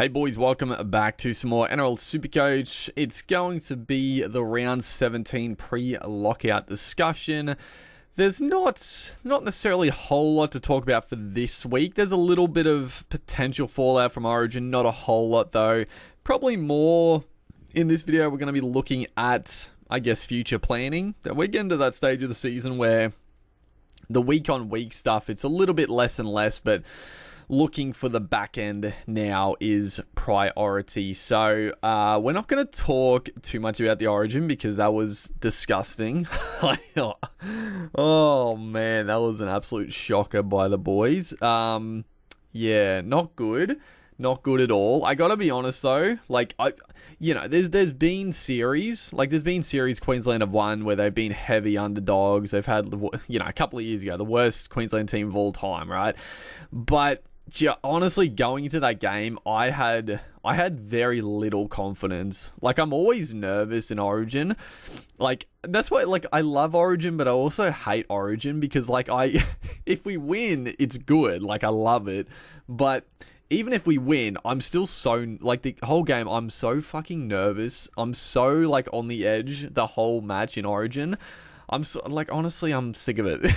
Hey boys, welcome back to some more Nrl Supercoach. It's going to be the round 17 pre-lockout discussion. There's not necessarily a whole lot to talk about for this week. There's a little bit of potential fallout from Origin, not a whole lot though. Probably more in this video we're going to be looking at, I guess, future planning. We're getting to that stage of the season where the week-on-week stuff, it's a little bit less and less, but looking for the back end now is priority. So we're not going to talk too much about the Origin because that was disgusting. Oh man, that was an absolute shocker by the boys. Yeah, not good. Not good at all. I gotta be honest though, there's been series, Queensland have won where they've been heavy underdogs. They've had, a couple of years ago, the worst Queensland team of all time, right? But honestly, going into that game, I had very little confidence. I'm always nervous in Origin. That's why, I love Origin, but I also hate Origin because, if we win, it's good. I love it. But even if we win, I'm still so, the whole game, I'm so fucking nervous. I'm so, on the edge the whole match in Origin. I'm so, honestly, I'm sick of it.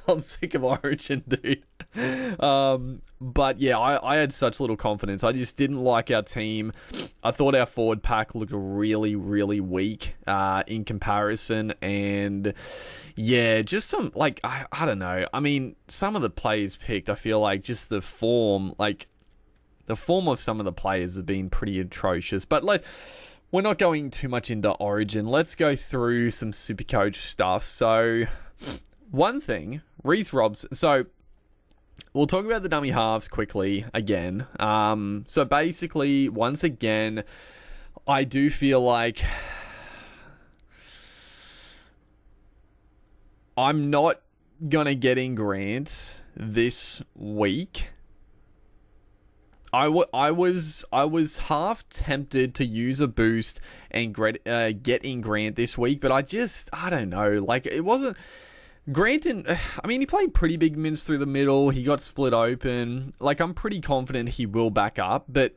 I'm sick of Origin, dude. But yeah, I had such little confidence. I just didn't like our team. I thought our forward pack looked really, really weak in comparison. And yeah, just some, I don't know. I mean, some of the players picked, I feel like just the form, the form of some of the players have been pretty atrocious. But we're not going too much into Origin. Let's go through some Supercoach stuff. So, one thing, Reece Robson. So, we'll talk about the dummy halves quickly again. So, basically, once again, I do feel like I'm not going to get in Grant this week. I was half tempted to use a boost and get in Grant this week, but I don't know. It wasn't Grant. He played pretty big mints through the middle. He got split open. I'm pretty confident he will back up, but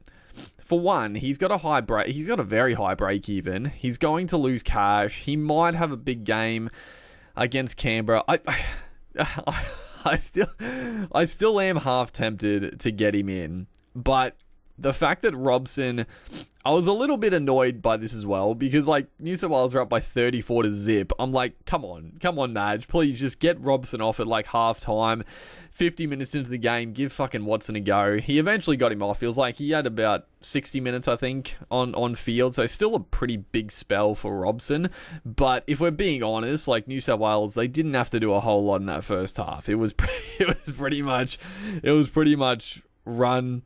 for one, he's got a very high break even. He's going to lose cash. He might have a big game against Canberra. I still am half tempted to get him in. But the fact that Robson, I was a little bit annoyed by this as well because New South Wales are up by 34 to zip. I'm come on, Madge, please just get Robson off at half time, 50 minutes into the game, give fucking Watson a go. He eventually got him off. Feels like he had about 60 minutes, I think, on field, so still a pretty big spell for Robson. But if we're being honest, New South Wales, they didn't have to do a whole lot in that first half. It was pretty much run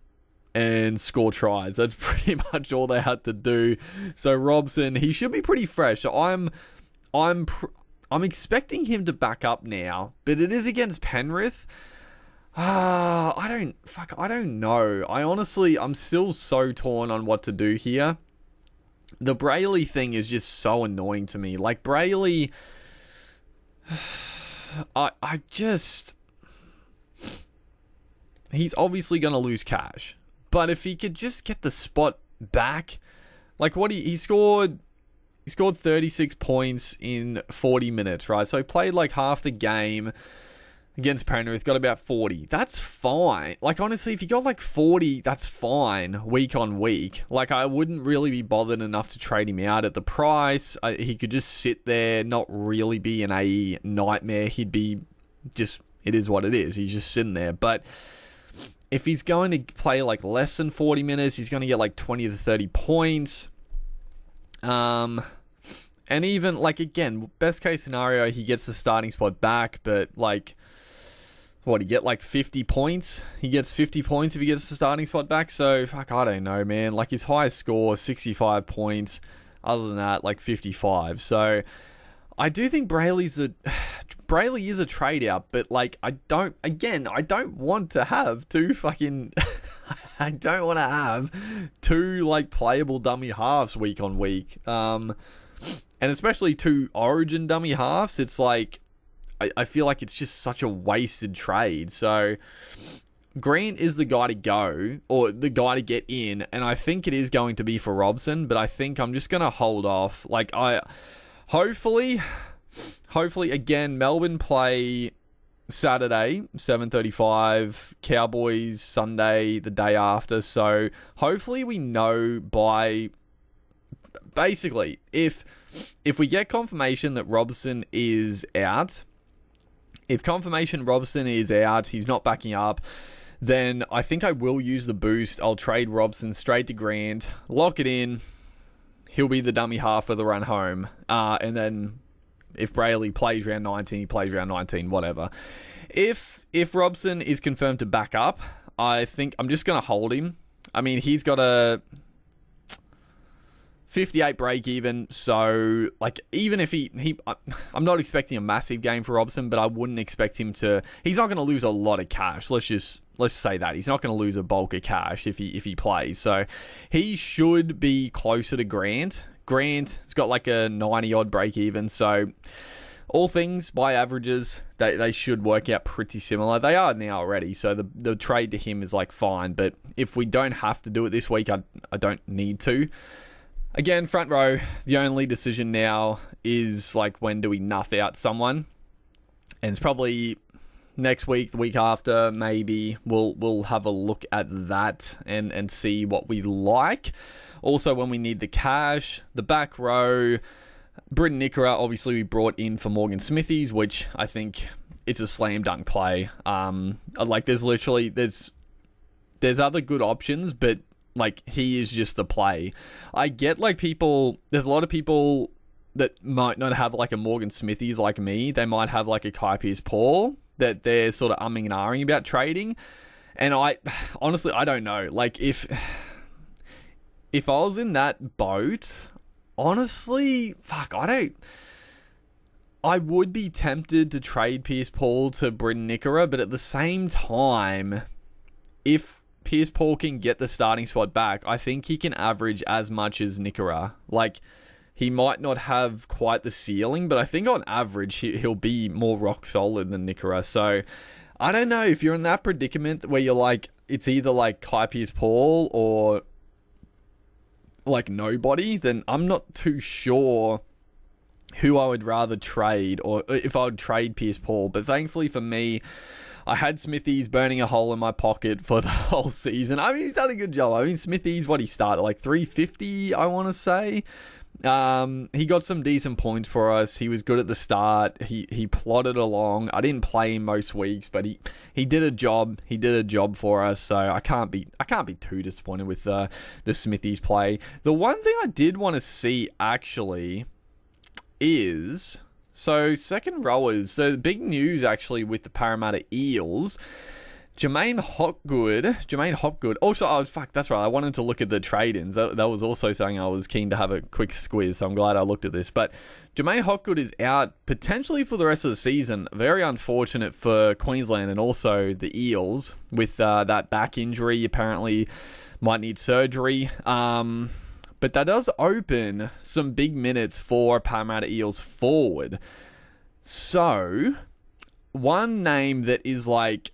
and score tries. That's pretty much all they had to do. So Robson, he should be pretty fresh. So I'm expecting him to back up now, but it is against Penrith. I don't know. I'm still so torn on what to do here. The Brayley thing is just so annoying to me. Brayley, he's obviously going to lose cash. But if he could just get the spot back, he scored 36 points in 40 minutes, right? So he played half the game against Penrith, got about 40. That's fine. Honestly, if you got 40, that's fine week on week. I wouldn't really be bothered enough to trade him out at the price. He could just sit there, not really be in a nightmare. He'd be just, it is what it is. He's just sitting there. But if he's going to play less than 40 minutes, he's going to get 20 to 30 points. And even again, best case scenario, he gets the starting spot back, but he get 50 points? He gets 50 points if he gets the starting spot back. So I don't know, man. His highest score, 65 points. Other than that, 55. So I do think Brayley is a trade out, but I don't want to have two playable dummy halves week on week. And especially two Origin dummy halves, it's I feel like it's just such a wasted trade. So Grant is the guy to go, or the guy to get in, and I think it is going to be for Robson, but I think I'm just going to hold off. Like, hopefully, again, Melbourne play Saturday, 7:35, Cowboys Sunday, the day after, so hopefully we know by, basically, if we get confirmation that Robson is out, he's not backing up, then I think I will use the boost. I'll trade Robson straight to Grant, lock it in. He'll be the dummy half for the run home. And then if Brayley plays round 19, he plays round 19, whatever. If Robson is confirmed to back up, I think I'm just going to hold him. I mean, he's got a 58 break even, so like even if I'm not expecting a massive game for Robson, but I wouldn't expect him to. He's not going to lose a lot of cash. Let's say that he's not going to lose a bulk of cash if he plays. So he should be closer to Grant. Grant's got like a 90 odd break even, so all things by averages, they should work out pretty similar. They are now already, so the trade to him is like fine. But if we don't have to do it this week, I don't need to. Again, front row, the only decision now is like when do we nuff out someone? And it's probably next week, the week after, maybe we'll have a look at that and see what we like. Also, when we need the cash, the back row, Britton Nikora, obviously we brought in for Morgan Smithies, which I think it's a slam dunk play. Like there's other good options, but like, he is just the play. I get, like, there's a lot of people that might not have, like, a Morgan Smithies like me. They might have, like, a Kai Pearce-Paul that they're sort of umming and ahhing about trading. And honestly, I don't know. Like, if I was in that boat, honestly, I would be tempted to trade Pearce-Paul to Britton Nikora, but at the same time, if Pearce-Paul can get the starting spot back, I think he can average as much as Nikora. Like, he might not have quite the ceiling, but I think on average, he'll be more rock solid than Nikora. So, I don't know, if you're in that predicament where you're like, it's either like Kai Pearce-Paul or like nobody, then I'm not too sure who I would rather trade, or if I would trade Pearce-Paul. But thankfully for me, I had Smithies burning a hole in my pocket for the whole season. I mean, he's done a good job. I mean, Smithies, he started like 350, I want to say. He got some decent points for us. He was good at the start. He plodded along. I didn't play him most weeks, but he did a job. He did a job for us. So I can't be too disappointed with the Smithies play. The one thing I did want to see actually is, so second rowers. So the big news actually with the Parramatta Eels, Jermaine Hopgood. Also, that's right. I wanted to look at the trade-ins. That was also something I was keen to have a quick squiz, so I'm glad I looked at this. But Jermaine Hopgood is out potentially for the rest of the season. Very unfortunate for Queensland and also the Eels with that back injury. Apparently might need surgery. But that does open some big minutes for Parramatta Eels forward. So, one name that is like,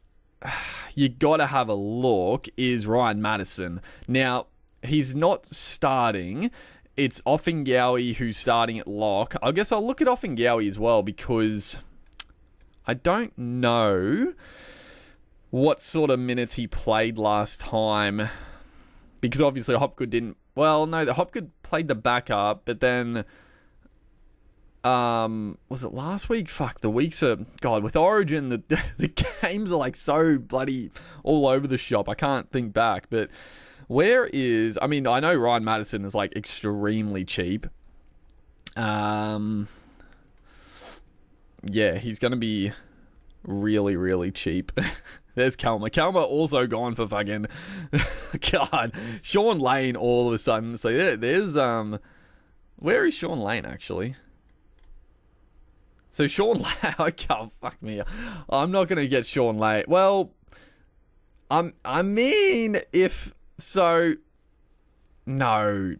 you gotta have a look, is Ryan Madison. Now, he's not starting. It's Offingowie who's starting at lock. I guess I'll look at Offingowie as well, because I don't know what sort of minutes he played last time. Because obviously Hopgood didn't. Well, no, the Hopgood played the backup, but then was it last week? Fuck, the weeks are, God, with Origin, the games are like so bloody all over the shop. I can't think back, but I know Ryan Madison is like extremely cheap. Yeah, he's going to be really, really cheap. There's Kalma. Kalma also gone for fucking, God, Sean Lane all of a sudden. So there's, where is Sean Lane actually? So Sean Lane, I can't, fuck me. I'm not going to get Sean Lane. Well, I mean, no.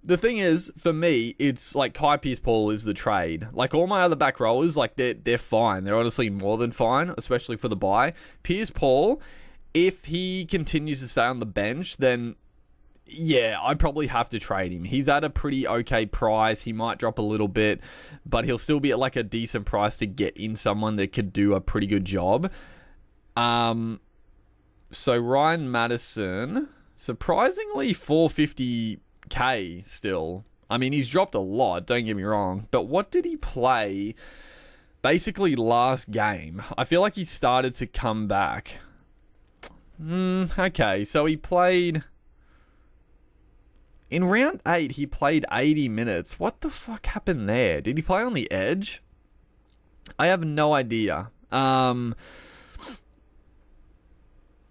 The thing is, for me, it's like Kai Pearce-Paul is the trade. Like all my other back rowers, like they're fine. They're honestly more than fine, especially for the bye. Pearce-Paul, if he continues to stay on the bench, then yeah, I probably have to trade him. He's at a pretty okay price. He might drop a little bit, but he'll still be at like a decent price to get in someone that could do a pretty good job. So Ryan Madison, surprisingly 450k still. I mean, he's dropped a lot, don't get me wrong. But what did he play basically last game? I feel like he started to come back. Okay, so he played... In round 8, he played 80 minutes. What the fuck happened there? Did he play on the edge? I have no idea.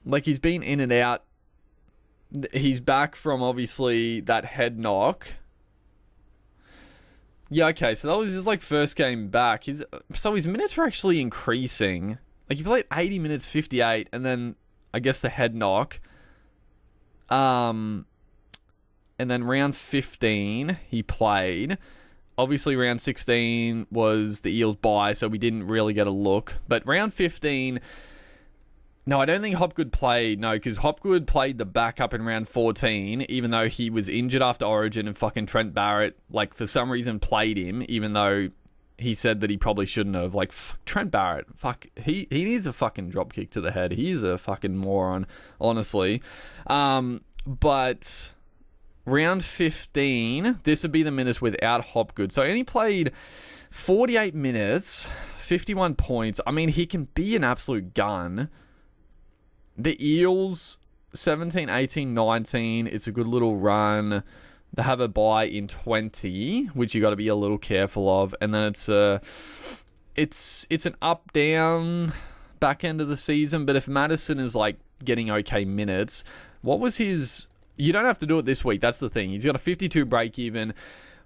Like, he's been in and out. He's back from, obviously, that head knock. Yeah, okay, so that was his, like, first game back. So his minutes were actually increasing. Like, he played 80 minutes, 58, and then, I guess, the head knock. And then round 15, he played. Obviously, round 16 was the Eels bye, so we didn't really get a look. But round 15... No, I don't think Hopgood played. No, because Hopgood played the backup in round 14, even though he was injured after Origin, and fucking Trent Barrett, like, for some reason played him, even though he said that he probably shouldn't have. Like, Trent Barrett, fuck, he needs a fucking drop kick to the head. He's a fucking moron, honestly. But round 15, this would be the minutes without Hopgood. So he only played 48 minutes, 51 points. I mean, he can be an absolute gun. The Eels, 17, 18, 19, it's a good little run. They have a bye in 20, which you got to be a little careful of. And then it's an up-down back end of the season. But if Madison is, like, getting okay minutes, what was his... You don't have to do it this week, that's the thing. He's got a 52 break-even.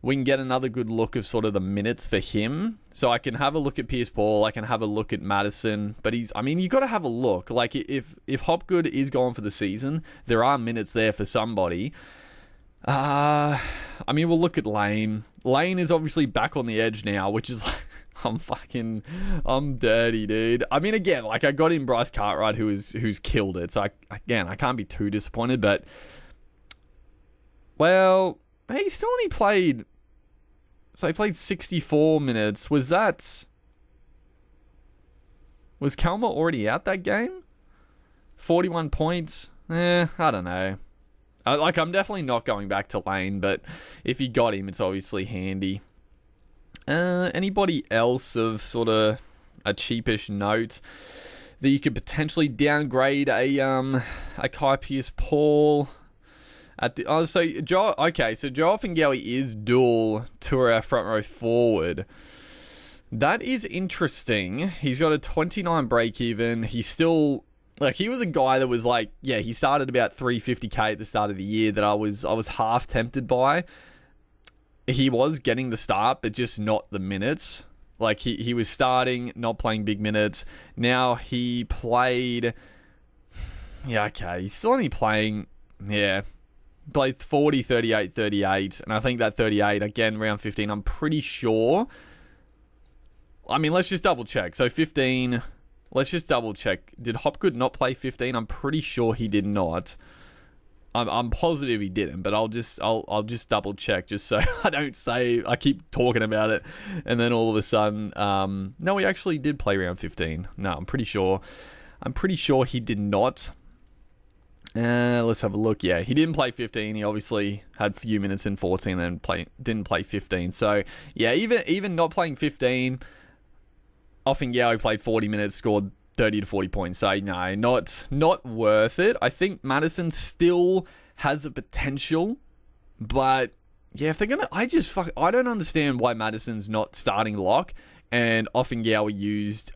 We can get another good look of sort of the minutes for him. So I can have a look at Pearce-Paul. I can have a look at Madison. But you got to have a look. Like, if Hopgood is gone for the season, there are minutes there for somebody. We'll look at Lane. Lane is obviously back on the edge now, which is like, I'm dirty, dude. I mean, again, like, I got in Bryce Cartwright, who's killed it. So, I can't be too disappointed. But, well, he still only played... So he played 64 minutes. Was Kalma already out that game? 41 points? I don't know. I'm definitely not going back to Lane, but if you got him, it's obviously handy. Anybody else of sort of a cheapish note that you could potentially downgrade a Kai Pearce-Paul? So Joe Fingelli is dual to our front row forward. That is interesting. He's got a 29 break even. He's still, like, he was a guy that was like, yeah, he started about 350k at the start of the year that I was half tempted by. He was getting the start, but just not the minutes. Like, he was starting, not playing big minutes. Now he played, yeah, okay, he's still only playing, yeah, played 40, 38, 38, and I think that 38, again, round 15, I'm pretty sure. I mean, let's just double check. So 15, let's just double check. Did Hopgood not play 15? I'm pretty sure he did not. I'm positive he didn't, but I'll just double check just so I don't say, I keep talking about it, and then all of a sudden, no, he actually did play round 15. No, I'm pretty sure he did not. Let's have a look. Yeah, he didn't play 15. He obviously had a few minutes in 14, then didn't play 15. So yeah, even not playing 15, Offengow played 40 minutes, scored 30 to 40 points. So no, not worth it. I think Madison still has the potential, but yeah, if they're gonna, I don't understand why Madison's not starting lock and Offengow used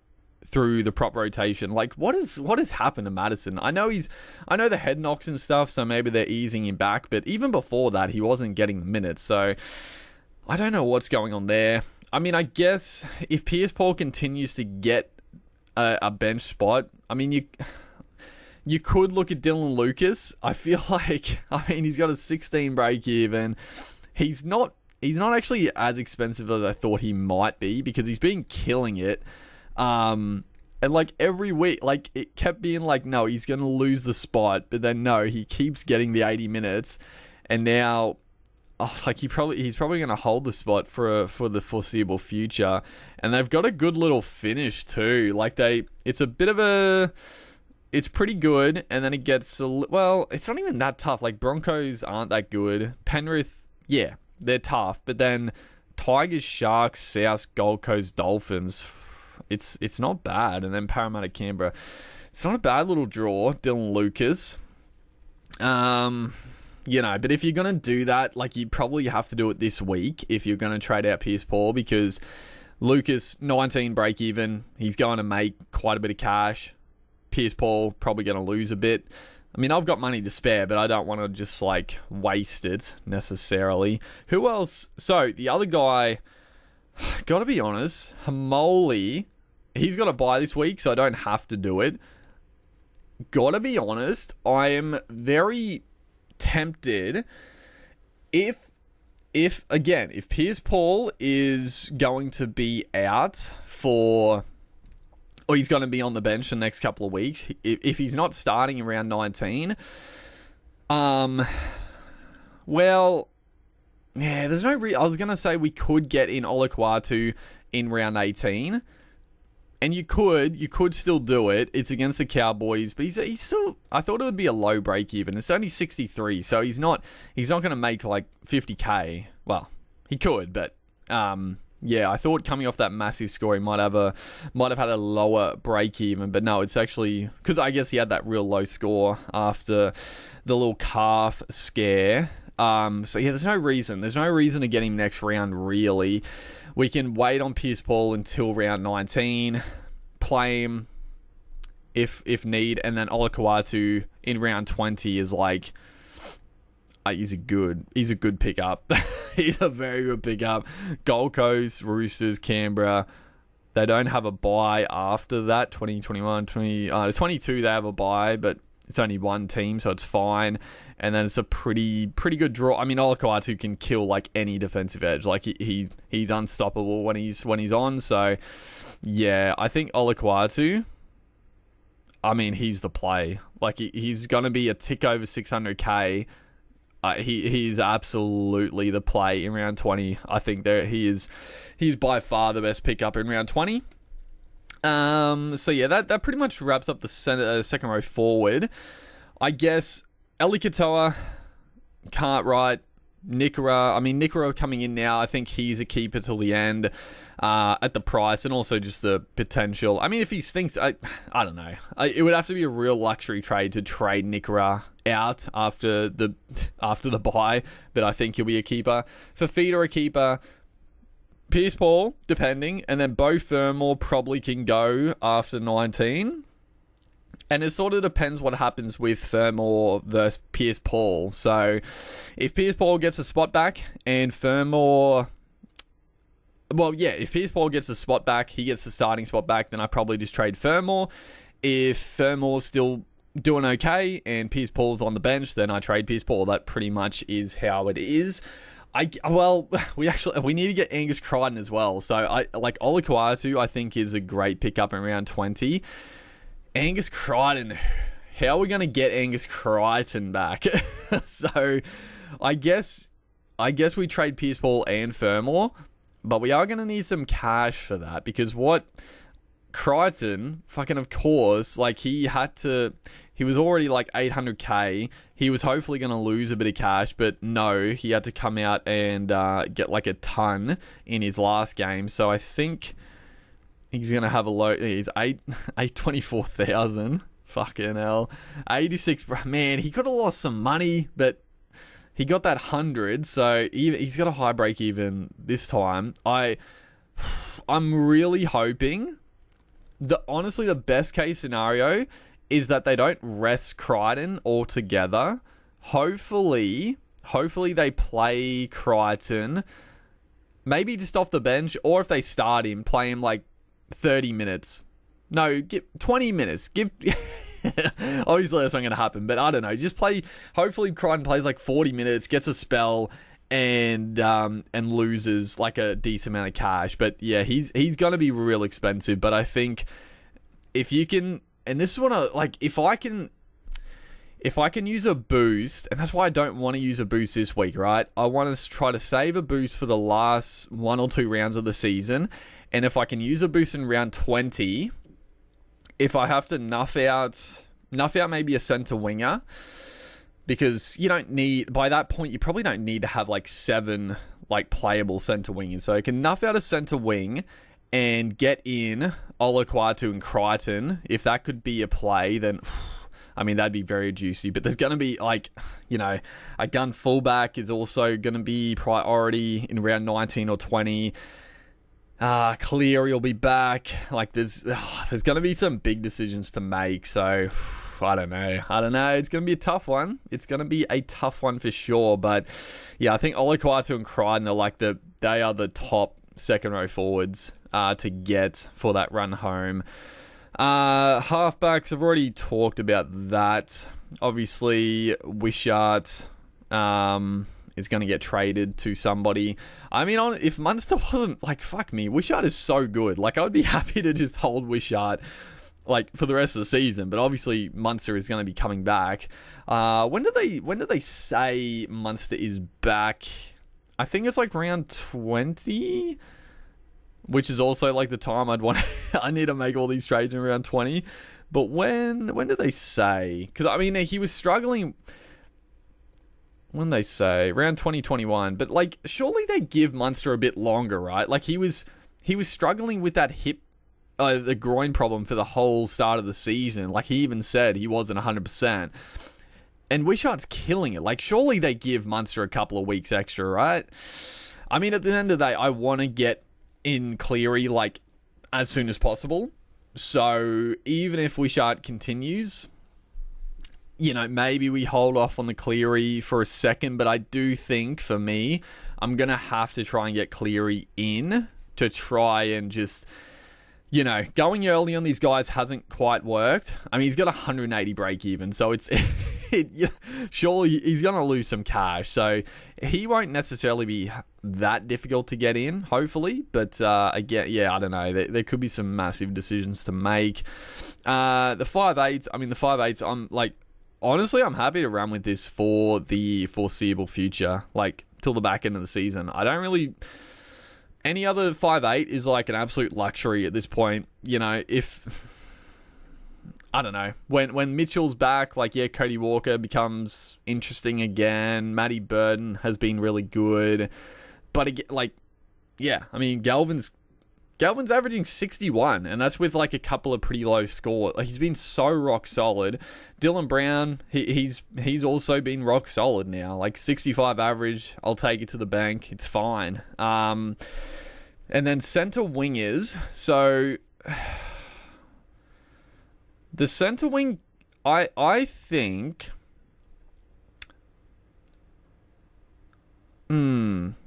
through the prop rotation. Like, what has happened to Madison? I know the head knocks and stuff, so maybe they're easing him back, but even before that, he wasn't getting the minutes, so I don't know what's going on there. I mean, I guess if Pearce-Paul continues to get a bench spot, I mean, you You could look at Dylan Lucas. I feel like, he's got a 16 break even. He's not actually as expensive as I thought he might be because he's been killing it. And like every week, like it kept being like, no, he's going to lose the spot, but then no, he keeps getting the 80 minutes, and now, like he's probably going to hold the spot for the foreseeable future. And they've got a good little finish too. Like it's pretty good, and then it gets it's not even that tough. Like Broncos aren't that good. Penrith, yeah, they're tough, but then Tigers, Sharks, South, Gold Coast, Dolphins. It's not bad, and then Parramatta, Canberra. It's not a bad little draw. Dylan Lucas, but if you're gonna do that, like you probably have to do it this week if you're gonna trade out Pierce Paul, because Lucas 19 break even. He's going to make quite a bit of cash. Pierce Paul probably going to lose a bit. I mean, I've got money to spare, but I don't want to just like waste it necessarily. Who else? So the other guy, gotta be honest, Hamoli, he's got to buy this week, so I don't have to do it. Gotta be honest, I am very tempted if Pierce Paul is going to be out or he's going to be on the bench the next couple of weeks, if he's not starting around 19, there's no I was going to say we could get in Olakwatu in round 18, and you could still do it. It's against the Cowboys, but he's still, I thought it would be a low break even. It's only 63, so he's not going to make like 50k. Well, he could, but I thought coming off that massive score, he might have had a lower break even, but no, it's actually because I guess he had that real low score after the little calf scare. There's no reason to get him next round really. We can wait on Pierce Paul until round 19, play him if need, and then Olakwatu in round 20 is like, he's a good pickup. He's a very good pickup. Gold Coast, Roosters, Canberra, they don't have a bye after that. 22 they have a bye, but it's only one team, so it's fine. And then it's a pretty good draw. I mean, Olakwatu can kill like any defensive edge. Like he's unstoppable when he's on. So yeah, I think Olakwatu, I mean, he's the play. Like he's gonna be a tick over 600k. He's absolutely the play in round 20. I think he's by far the best pickup in round 20. That pretty much wraps up the second row forward. I guess Eli Katoa, Cartwright, Nikora. I mean, Nikora coming in now, I think he's a keeper till the end at the price, and also just the potential. I mean, if he stinks, I don't know. It would have to be a real luxury trade to trade Nikora out after the bye, but I think he'll be a keeper. Fafita a keeper. Pierce Paul, depending, and then Beau Fermor probably can go after 19. And it sort of depends what happens with Fermor versus Pierce Paul. So, if Pierce Paul gets a spot back and Fermor... if Pierce Paul gets a spot back, he gets the starting spot back, then I probably just trade Fermor. If Fermor's still doing okay and Pierce Paul's on the bench, then I trade Pierce Paul. That pretty much is how it is. We need to get Angus Crichton as well. So Olakwatu, I think, is a great pickup in round 20. Angus Crichton, how are we going to get Angus Crichton back? So I guess we trade Pierce Paul and Fermor, but we are going to need some cash for that, because Crichton, fucking of course, like he was already like 800k. He was hopefully going to lose a bit of cash, but no, he had to come out and get like a ton in his last game. So I think he's going to have he's 824,000. Fucking hell. 86, man, he could have lost some money, but he got that 100, so he's got a high break even this time. I'm really hoping honestly, the best case scenario is that they don't rest Crichton altogether. Hopefully they play Crichton, maybe just off the bench, or if they start him, play him like 30 minutes. No, give 20 minutes. Give Obviously, that's not going to happen, but I don't know. Just play. Hopefully, Crichton plays like 40 minutes, gets a spell, and loses like a decent amount of cash. But yeah, he's going to be real expensive. But I think if you can, and this is what I like, if I can use a boost, and that's why I don't want to use a boost this week, right? I want to try to save a boost for the last 1 or 2 rounds of the season. And if I can use a boost in round 20, if I have to nuff out maybe a centre winger, because you don't need, by that point, you probably don't need to have like 7 like playable centre wingers. So I can nuff out a centre wing and get in Oloquatu and Crichton. If that could be a play, then I mean, that'd be very juicy. But there's going to be, like, you know, a gun fullback is also going to be priority in round 19 or 20. Cleary will be back. Like, there's going to be some big decisions to make. So, I don't know. It's going to be a tough one. It's going to be a tough one for sure. But, yeah, I think Oloquatu and Crichton are they are the top second row forwards to get for that run home. Halfbacks, I've already talked about that. Obviously, Wishart is going to get traded to somebody. I mean, if Munster wasn't, like, fuck me, Wishart is so good. Like, I would be happy to just hold Wishart, like, for the rest of the season. But obviously, Munster is going to be coming back. When do they say Munster is back? I think it's like round 20. Which is also like the time I need to make all these trades in around 20. But when do they say? Because, I mean, he was struggling. When they say? Around 2021. But, like, surely they give Munster a bit longer, right? Like, he was struggling with that hip, the groin problem for the whole start of the season. Like, he even said he wasn't 100%. And Wishart's killing it. Like, surely they give Munster a couple of weeks extra, right? I mean, at the end of the day, I want to get in Cleary, like, as soon as possible. So even if Wishart continues, you know, maybe we hold off on the Cleary for a second. But I do think, for me, I'm going to have to try and get Cleary in to try and just, you know, going early on these guys hasn't quite worked. I mean, he's got 180 break even, so it's surely he's going to lose some cash. So he won't necessarily be that difficult to get in, hopefully. But again, yeah, I don't know. There could be some massive decisions to make. The 5'8", I'm like, honestly, I'm happy to run with this for the foreseeable future, like till the back end of the season. I don't really. Any other 5'8" is like an absolute luxury at this point. You know, I don't know. When Mitchell's back, like, yeah, Cody Walker becomes interesting again. Matty Burton has been really good. But again, like, yeah, I mean, Galvin's averaging 61, and that's with like a couple of pretty low scores. Like, he's been so rock solid. Dylan Brown, he's also been rock solid now. Like, 65 average, I'll take it to the bank. It's fine. And then centre wingers. So the centre wing, I think.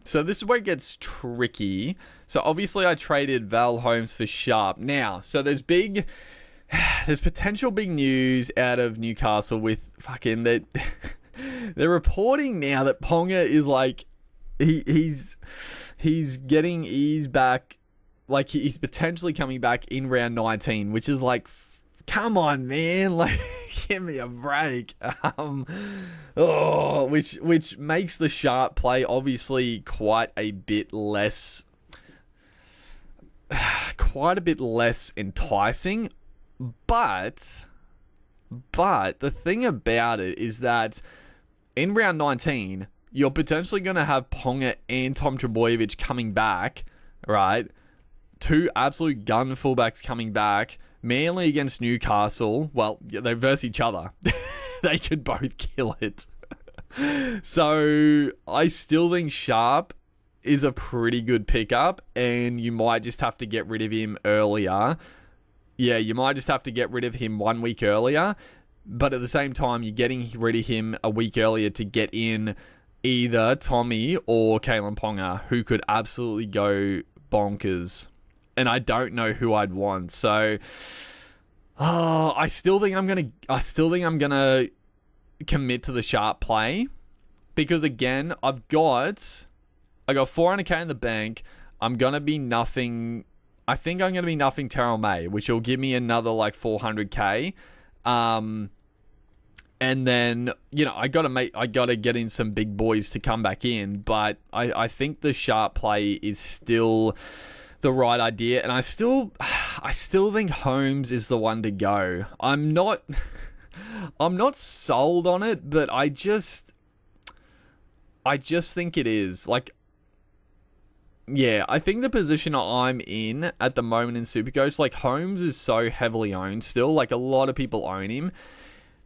So this is where it gets tricky. So obviously I traded Val Holmes for Sharp. Now, so there's potential big news out of Newcastle with fucking that. They're reporting now that Ponga is like, he's getting ease back, like he's potentially coming back in round 19, which is like, come on, man, like, give me a break. Which makes the Sharp play obviously quite a bit less enticing. But the thing about it is that in round 19, you're potentially going to have Ponga and Tom Trbojevic coming back, right? Two absolute gun fullbacks coming back. Manly against Newcastle. Well, they verse each other. They could both kill it. So I still think Sharp is a pretty good pickup, and you might just have to get rid of him earlier. Yeah, you might just have to get rid of him 1 week earlier. But at the same time, you're getting rid of him a week earlier to get in either Tommy or Kalen Ponga, who could absolutely go bonkers. And I don't know who I'd want. So, Oh, I still think I'm gonna commit to the sharp play because again, I got 400k in the bank. I'm gonna be nothing. I think I'm gonna be nothing Terrell May, which will give me another like 400k. And then, I gotta get in some big boys to come back in, but I think the sharp play is still the right idea, and I still think Holmes is the one to go. I'm not sold on it, but I just think it is. Like, yeah, I think the position I'm in at the moment in Supercoach, like Holmes is so heavily owned still, like a lot of people own him,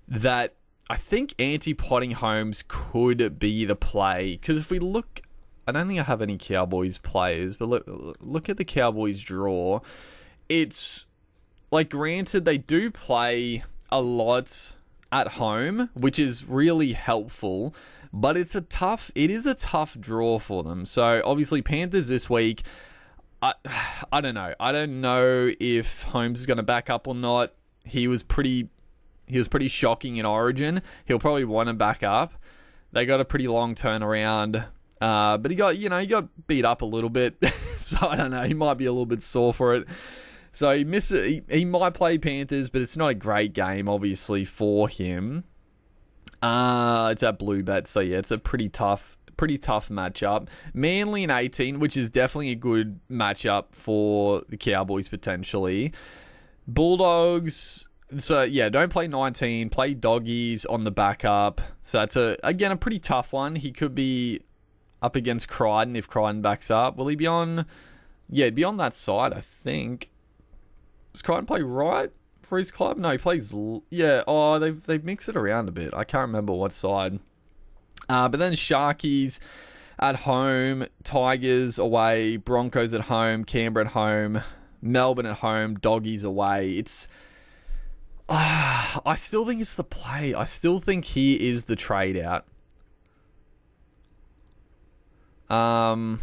that I think anti-potting Holmes could be the play. Because if we look, I don't think I have any Cowboys players, but look at the Cowboys draw. It's like, granted, they do play a lot at home, which is really helpful, but it is a tough draw for them. So obviously Panthers this week, I don't know. I don't know if Holmes is going to back up or not. He was pretty shocking in Origin. He'll probably want to back up. They got a pretty long turnaround. But he got beat up a little bit. So I don't know. He might be a little bit sore for it. So he might play Panthers, but it's not a great game, obviously, for him. It's at Blue Bet. So yeah, it's a pretty tough matchup. Manly in 18, which is definitely a good matchup for the Cowboys potentially. Bulldogs. So yeah, don't play 19. Play Doggies on the backup. So that's again a pretty tough one. He could be up against Crichton if Crichton backs up. Will he be on? Yeah, he'd be on that side, I think. Does Crichton play right for his club? No, he plays. Yeah. Oh, they've mixed it around a bit. I can't remember what side. But then Sharkies at home, Tigers away, Broncos at home, Canberra at home, Melbourne at home, Doggies away. It's. I still think it's the play. I still think he is the trade out. I'm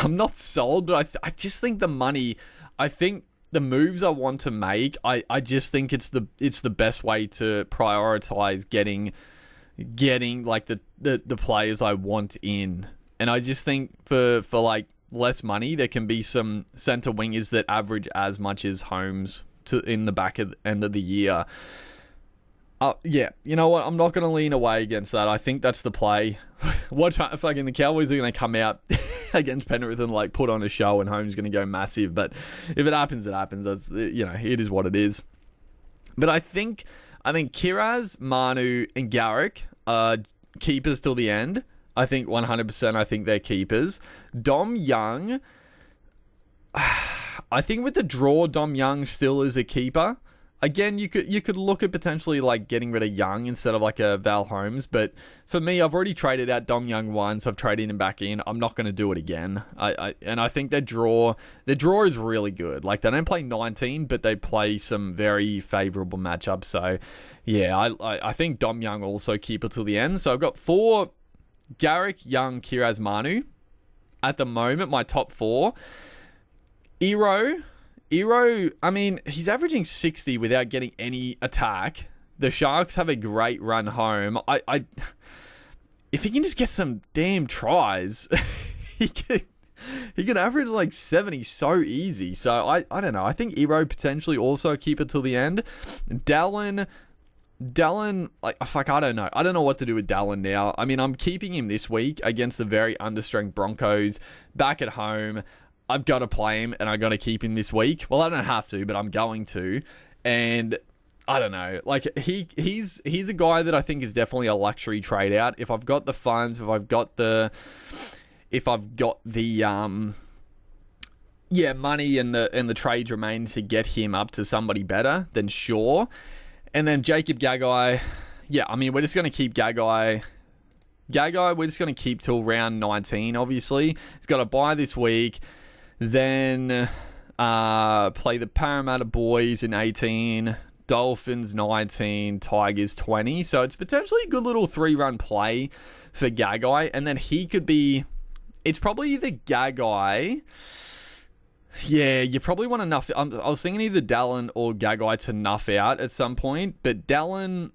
not sold, but I just think the money. I think the moves I want to make. I just think it's the best way to prioritize getting like the players I want in. And I just think for like less money, there can be some centre wingers that average as much as Holmes in the back end of the year. Yeah, you know what? I'm not going to lean away against that. I think that's the play. What fucking the Cowboys are going to come out against Penrith and like put on a show, and Holmes is going to go massive. But if it happens, it happens. That's, it is what it is. But I think Kiraz, Manu, and Garrick are keepers till the end. I think 100%. I think they're keepers. Dom Young. I think with the draw, Dom Young still is a keeper. Again, you could look at potentially like getting rid of Young instead of like a Val Holmes, but for me, I've already traded out Dom Young once. I've traded him back in. I'm not going to do it again. I think their draw is really good. Like, they don't play 19, but they play some very favourable matchups. So yeah, I think Dom Young also keeper till the end. So I've got 4: Garrick, Young, Kiraz, Manu. At the moment, my top 4. Ero, I mean, he's averaging 60 without getting any attack. The Sharks have a great run home. If he can just get some damn tries, he can average like 70 so easy. So I don't know. I think Ero potentially also keep it till the end. Dallin, like, fuck, I don't know. I don't know what to do with Dallin now. I mean, I'm keeping him this week against the very understrength Broncos back at home. I've got to play him, and I got to keep him this week. Well, I don't have to, but I'm going to. And I don't know. Like, he's a guy that I think is definitely a luxury trade out. If I've got the funds, if I've got the money and the trades remain to get him up to somebody better, then sure. And then Jacob Gagai, yeah, I mean, we're just going to keep Gagai, we're just going to keep till round 19, obviously. He's got a bye this week. Then play the Parramatta boys in 18, Dolphins 19, Tigers 20. So it's potentially a good little 3-run play for Gagai. And then he could be It's probably either Gagai. Yeah, you probably want to nuff. I was thinking either Dallin or Gagai to nuff out at some point, but Dallin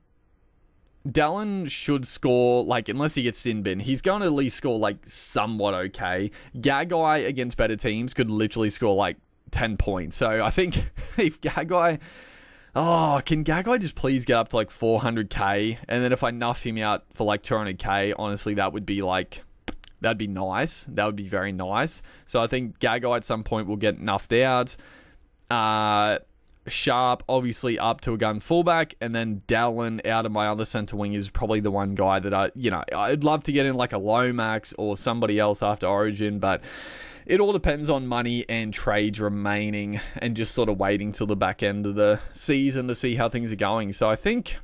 should score, like, unless he gets sin bin, he's going to at least score, like, somewhat okay. Gagai against better teams could literally score, like, 10 points. So I think if Gagai... Oh, can Gagai just please get up to, like, 400k? And then if I nuff him out for, like, 200k, honestly, that would be, like... That'd be nice. That would be very nice. So I think Gagai at some point will get nuffed out. Sharp, obviously up to a gun fullback, and then Dallin out of my other centre wing is probably the one guy that I'd love to get in like a Lomax or somebody else after Origin, but it all depends on money and trades remaining and just sort of waiting till the back end of the season to see how things are going. So I think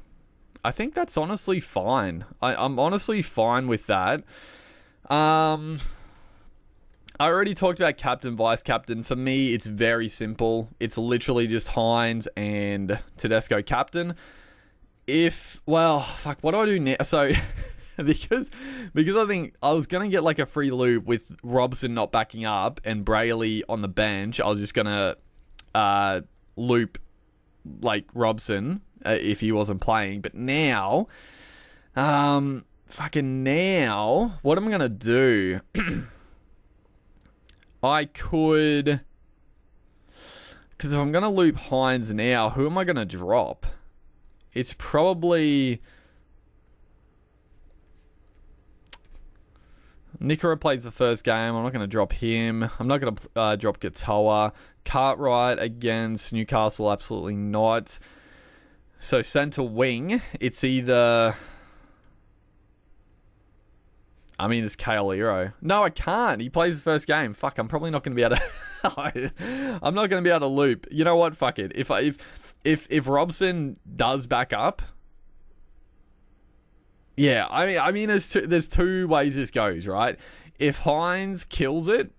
that's honestly fine. I'm honestly fine with that. I already talked about captain, vice captain. For me, it's very simple. It's literally just Hines and Tedesco captain. What do I do now? So, because I think I was going to get like a free loop with Robson not backing up and Brayley on the bench. I was just going to loop like Robson if he wasn't playing. But now, what am I going to do? I could... Because if I'm going to loop Hines now, who am I going to drop? It's probably... Nikora plays the first game. I'm not going to drop him. I'm not going to drop Katoa. Cartwright against Newcastle, absolutely not. So centre wing, it's either... it's Kale Hero. No, I can't. He plays the first game. Fuck, I'm probably not going to be able to... I'm not going to be able to loop. You know what? Fuck it. If Robson does back up... Yeah, there's two ways this goes, right? If Hines kills it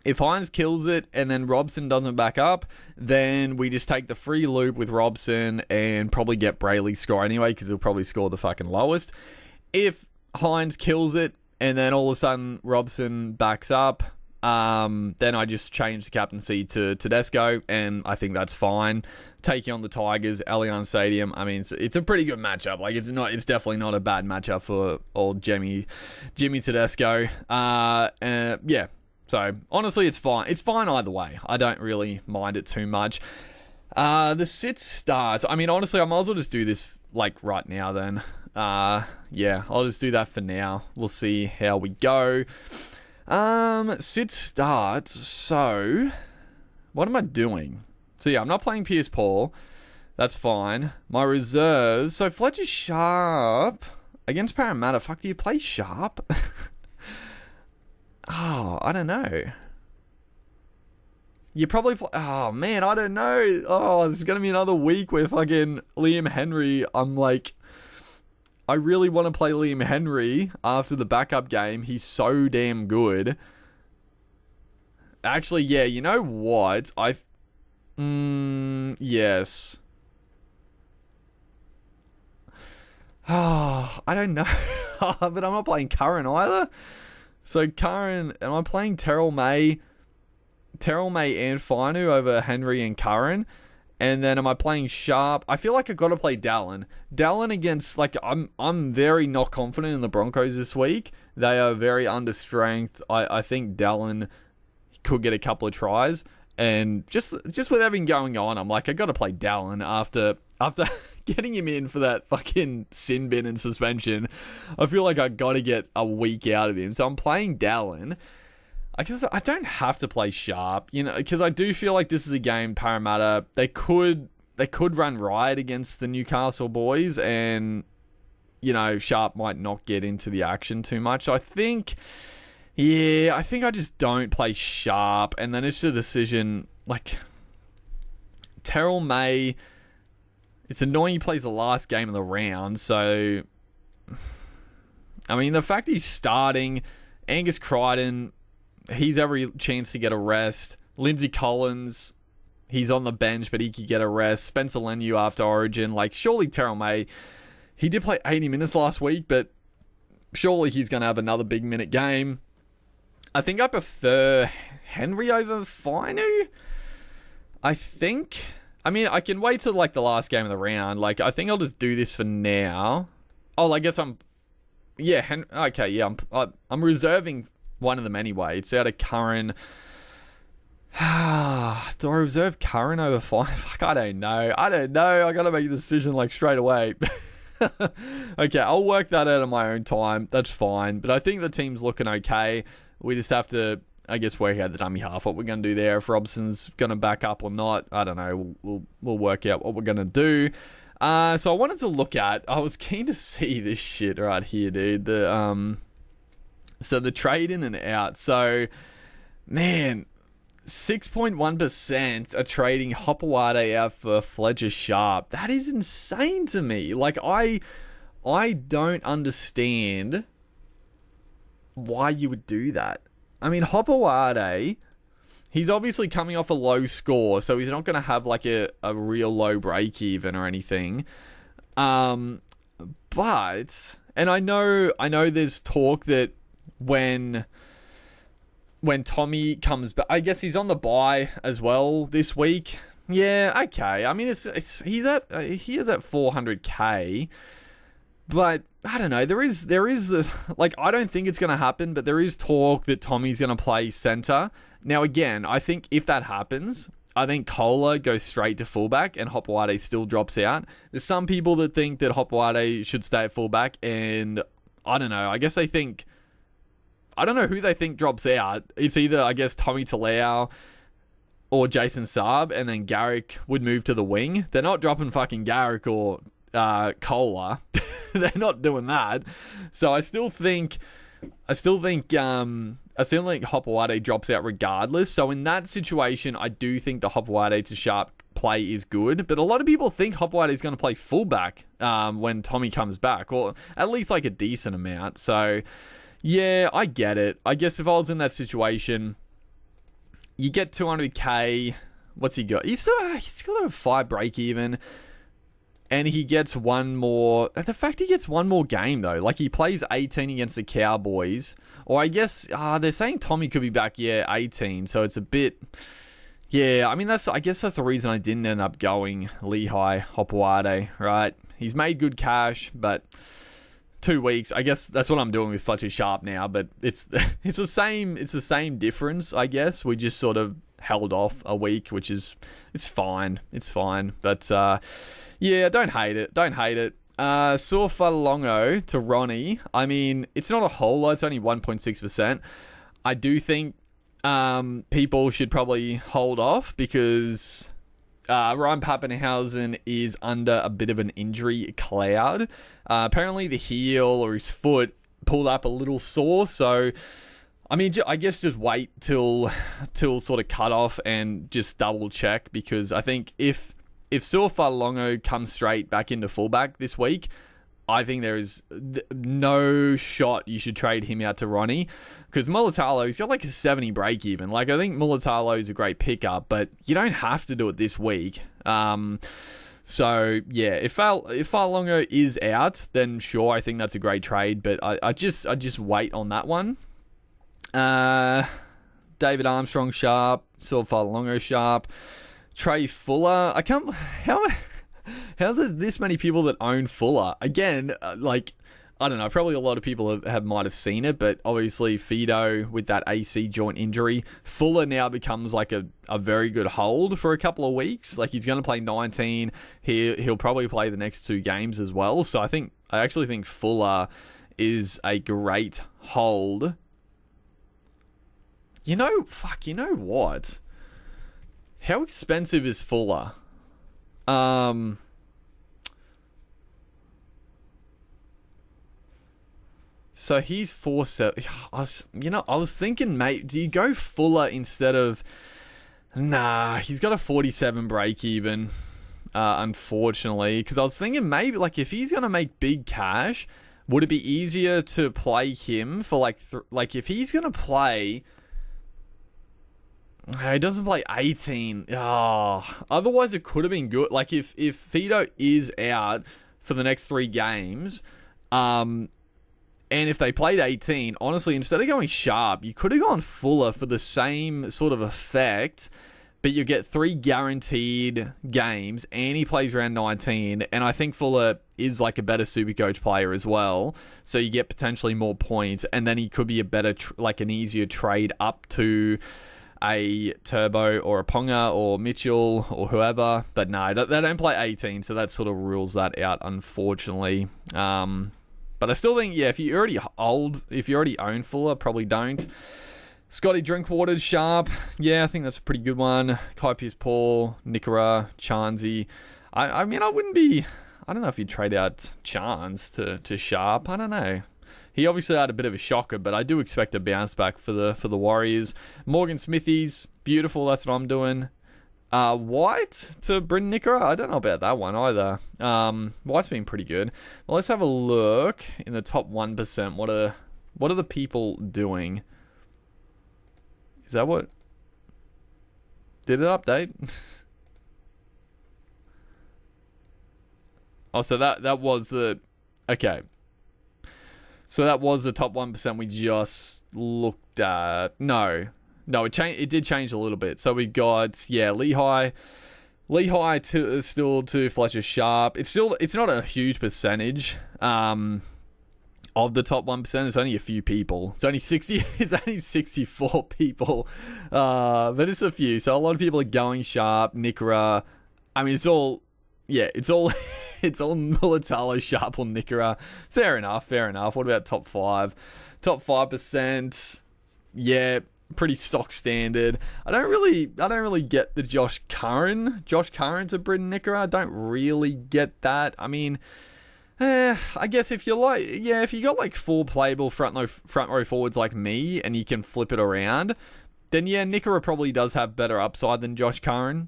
and then Robson doesn't back up, then we just take the free loop with Robson and probably get Brayley score anyway, because he'll probably score the fucking lowest. If Hines kills it and then all of a sudden Robson backs up, then I just change the captaincy to Tedesco, and I think that's fine. Taking on the Tigers, Allianz Stadium, it's a pretty good matchup. Like, it's definitely not a bad matchup for old Jimmy Tedesco. Yeah. So honestly, it's fine. It's fine either way. I don't really mind it too much. The sit starts. Honestly, I might as well just do this like right now then. Yeah, I'll just do that for now. We'll see how we go. Sit starts. So, what am I doing? So yeah, I'm not playing Pierce Paul. That's fine. My reserves. So Fletcher Sharp against Parramatta. Fuck, do you play Sharp? Oh, I don't know. You probably... Oh, man, I don't know. Oh, this is going to be another week where fucking Liam Henry... I'm like... I really want to play Liam Henry after the backup game. He's so damn good. Actually, yeah, you know what? Yes. Oh, I don't know. But I'm not playing Curran either. So Curran... Am I playing Terrell May and Finu over Henry and Curran? And then am I playing Sharp? I feel like I've got to play Dallin. Dallin against, like, I'm very not confident in the Broncos this week. They are very under strength. I think Dallin could get a couple of tries. And just with everything going on, I'm like, I got to play Dallin after getting him in for that fucking sin bin and suspension. I feel like I got to get a week out of him. So I'm playing Dallin. I guess I don't have to play Sharp, because I do feel like this is a game Parramatta, they could run riot against the Newcastle boys, and Sharp might not get into the action too much. So I think I just don't play Sharp, and then it's a decision like Terrell May. It's annoying he plays the last game of the round, so the fact he's starting, Angus Crichton, he's every chance to get a rest. Lindsay Collins, he's on the bench, but he could get a rest. Spencer Leniu after Origin. Like, surely Terrell May, he did play 80 minutes last week, but surely he's going to have another big minute game. I think I prefer Henry over Fainu. I think. I mean, I can wait till like the last game of the round. Like, I think I'll just do this for now. Oh, I guess I'm. Yeah. Okay. Yeah. I'm reserving one of them anyway. It's out of Curran. Do I reserve Curran over Fainu? Fuck, I don't know. I gotta make a decision like straight away. Okay, I'll work that out on my own time. That's fine. But I think the team's looking okay. We just have to, I guess, work out the dummy half, what we're going to do there. If Robson's going to back up or not, I don't know. We'll work out what we're going to do. So I wanted to look at, I was keen to see this shit right here, dude. So the trade in and out. So, man, 6.1% are trading Hopewade out for Fletcher Sharp. That is insane to me. Like, I don't understand why you would do that. I mean, Hopewade, he's obviously coming off a low score, so he's not going to have like a real low break even or anything. But, and I know there's talk that when Tommy comes back, I guess he's on the bye as well this week. Yeah, okay. I mean, he is at 400k, but I don't know. There is the, like, I don't think it's going to happen, but there is talk that Tommy's going to play center. Now, again, I think if that happens, I think Kohler goes straight to fullback and Hopewade still drops out. There's some people that think that Hopewade should stay at fullback, and I don't know. I guess they think, I don't know who they think drops out. It's either, I guess, Tommy Talau or Jason Saab, and then Garrick would move to the wing. They're not dropping fucking Garrick or Kohler. They're not doing that. So I still think Hopewade drops out regardless. So in that situation, I do think the Hopewade to Sharp play is good. But a lot of people think Hopewade is going to play fullback when Tommy comes back, or at least like a decent amount. So yeah, I get it. I guess if I was in that situation, you get 200k. What's he got? He's got a 5 break even. And he gets one more. The fact he gets one more game, though. Like, he plays 18 against the Cowboys. Or I guess, they're saying Tommy could be back, 18. So it's a bit. Yeah, I mean, I guess that's the reason I didn't end up going Lehigh Hopewade, right? He's made good cash, but 2 weeks. I guess that's what I'm doing with Fletcher Sharp now, but it's the same difference, I guess. We just sort of held off a week, which is, it's fine. But yeah, don't hate it. Saw to Ronnie. I mean, it's not a whole lot. It's only 1.6%. I do think people should probably hold off because Ryan Pappenhausen is under a bit of an injury cloud. Apparently the heel or his foot pulled up a little sore. So, I mean, I guess just wait till sort of cut off and just double check, because I think if Suafalongo comes straight back into fullback this week, I think there is no shot you should trade him out to Ronnie, because Mulatalo, he's got like a 70 break even. Like, I think Mulatalo is a great pickup, but you don't have to do it this week. So yeah, if Falongo is out, then sure, I think that's a great trade, but I just wait on that one. David Armstrong sharp, Suafalongo sharp. Trey Fuller, I can't. How there's this many people that own Fuller? Again, like, I don't know. Probably a lot of people might have seen it, but obviously Fido with that AC joint injury, Fuller now becomes like a very good hold for a couple of weeks. Like, he's going to play 19. He'll probably play the next 2 games as well. So I actually think Fuller is a great hold. You know what? How expensive is Fuller? So he's 4.7. I was thinking, mate, do you go Fuller instead of? Nah, he's got a 47 break even. Unfortunately, because I was thinking maybe like if he's gonna make big cash, would it be easier to play him for like if he's gonna play? He doesn't play 18. Otherwise, it could have been good. Like, if Fido is out for the next 3 games, and And if they played 18, honestly, instead of going Sharp, you could have gone Fuller for the same sort of effect, but you get 3 guaranteed games, and he plays around 19, and I think Fuller is like a better Supercoach player as well, so you get potentially more points, and then he could be a better, like an easier trade up to a Turbo or a Ponga or Mitchell or whoever, but no, they don't play 18, so that sort of rules that out, unfortunately. But I still think, yeah, if you already own Fuller, probably don't. Scotty Drinkwater's Sharp. Yeah, I think that's a pretty good one. Kaipius Paul, Nikora, Chansey. I mean, I don't know if you'd trade out Chance to Sharp. I don't know. He obviously had a bit of a shocker, but I do expect a bounce back for the Warriors. Morgan Smithies, beautiful. That's what I'm doing. White to Bryn Nikora. I don't know about that one either. White's been pretty good. Well, let's have a look in the top 1%. What are the people doing? Is that what? Did it update? Oh, so that was the... Okay. So that was the top 1% we just looked at. No, it did change a little bit. So we got, yeah, Lehigh still to Fletcher Sharp. It's not a huge percentage of the top 1%. It's only a few people. It's only 64 people. But it's a few. So a lot of people are going Sharp, Nikora. I mean, it's all Mulatalo, Sharp, or Nikora. Fair enough. What about top 5? Top 5%, yeah, pretty stock standard. I don't really get the Josh Curran to Britton Nikora. I don't really get that. I mean, I guess if you got like 4 playable front row forwards like me, and you can flip it around, then yeah, Nikora probably does have better upside than Josh Curran.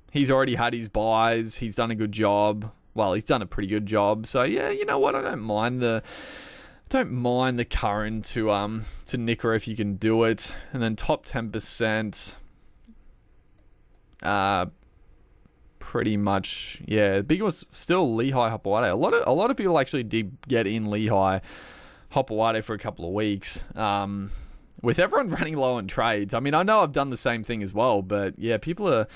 He's already had his buys. He's done a good job. Well, he's done a pretty good job. So yeah, you know what? I don't mind the Curran to Nikora if you can do it. And then top 10%, pretty much, yeah. The big was still Lehigh Hopewade. A lot of people actually did get in Lehigh Hopewade for a couple of weeks. With everyone running low on trades. I mean, I know I've done the same thing as well, but yeah, people are